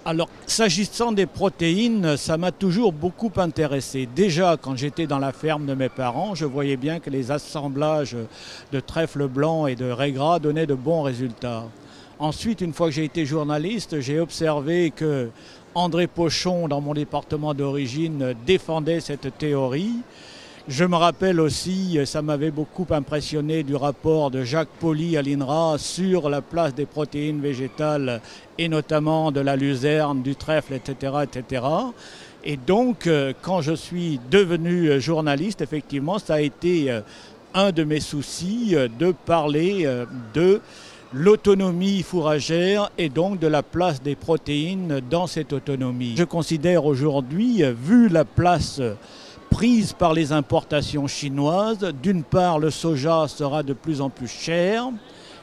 Alors, s'agissant des protéines, ça m'a toujours beaucoup intéressé. Déjà, quand j'étais dans la ferme de mes parents, je voyais bien que les assemblages de trèfle blanc et de raie gras donnaient de bons résultats. Ensuite, une fois que j'ai été journaliste, j'ai observé que André Pochon, dans mon département d'origine, défendait cette théorie. Je me rappelle aussi, ça m'avait beaucoup impressionné, du rapport de Jacques Pauly à l'INRA sur la place des protéines végétales et notamment de la luzerne, du trèfle, etc., etc. Et donc, quand je suis devenu journaliste, effectivement, ça a été un de mes soucis de parler de l'autonomie fourragère et donc de la place des protéines dans cette autonomie. Je considère aujourd'hui, vu la place prise par les importations chinoises, d'une part le soja sera de plus en plus cher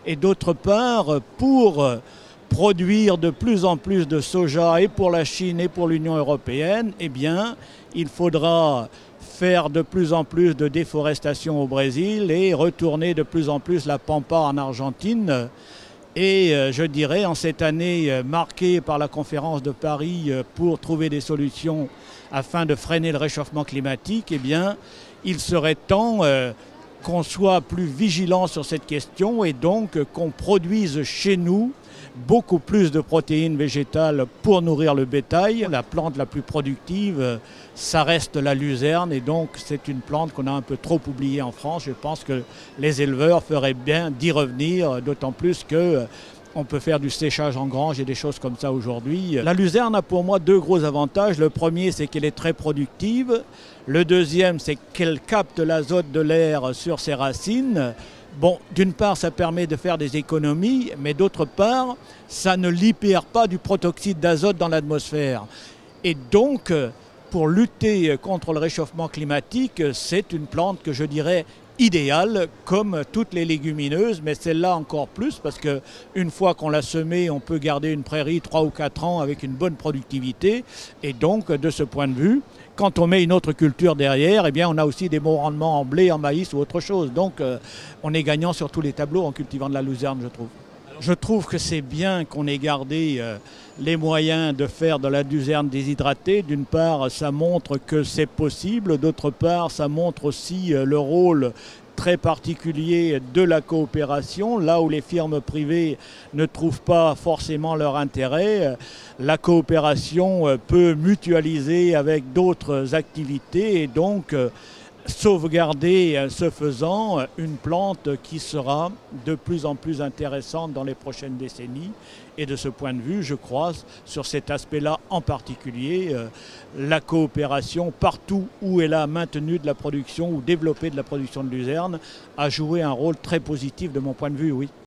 et d'autre part pour produire de plus en plus de soja et pour la Chine et pour l'Union européenne, eh bien il faudra faire de plus en plus de déforestation au Brésil et retourner de plus en plus la pampa en Argentine. Et je dirais, en cette année marquée par la conférence de Paris pour trouver des solutions afin de freiner le réchauffement climatique, eh bien, il serait temps qu'on soit plus vigilant sur cette question et donc qu'on produise chez nous beaucoup plus de protéines végétales pour nourrir le bétail. La plante la plus productive, ça reste la luzerne et donc c'est une plante qu'on a un peu trop oubliée en France. Je pense que les éleveurs feraient bien d'y revenir, d'autant plus que on peut faire du séchage en grange et des choses comme ça aujourd'hui. La luzerne a pour moi deux gros avantages. Le premier, c'est qu'elle est très productive. Le deuxième, c'est qu'elle capte l'azote de l'air sur ses racines. Bon, d'une part, ça permet de faire des économies, mais d'autre part, ça ne libère pas du protoxyde d'azote dans l'atmosphère. Et donc, pour lutter contre le réchauffement climatique, c'est une plante que je dirais idéale, comme toutes les légumineuses, mais celle-là encore plus, parce qu'une fois qu'on l'a semée, on peut garder une prairie 3 ou 4 ans avec une bonne productivité. Et donc, de ce point de vue, quand on met une autre culture derrière, eh bien, on a aussi des bons rendements en blé, en maïs ou autre chose. Donc, on est gagnant sur tous les tableaux en cultivant de la luzerne, je trouve. Je trouve que c'est bien qu'on ait gardé les moyens de faire de la luzerne déshydratée. D'une part, ça montre que c'est possible. D'autre part, ça montre aussi le rôle très particulier de la coopération, là où les firmes privées ne trouvent pas forcément leur intérêt. La coopération peut mutualiser avec d'autres activités et donc sauvegarder, ce faisant, une plante qui sera de plus en plus intéressante dans les prochaines décennies. Et de ce point de vue, je crois, sur cet aspect-là en particulier, la coopération, partout où elle a maintenu de la production ou développé de la production de luzerne, a joué un rôle très positif de mon point de vue, oui.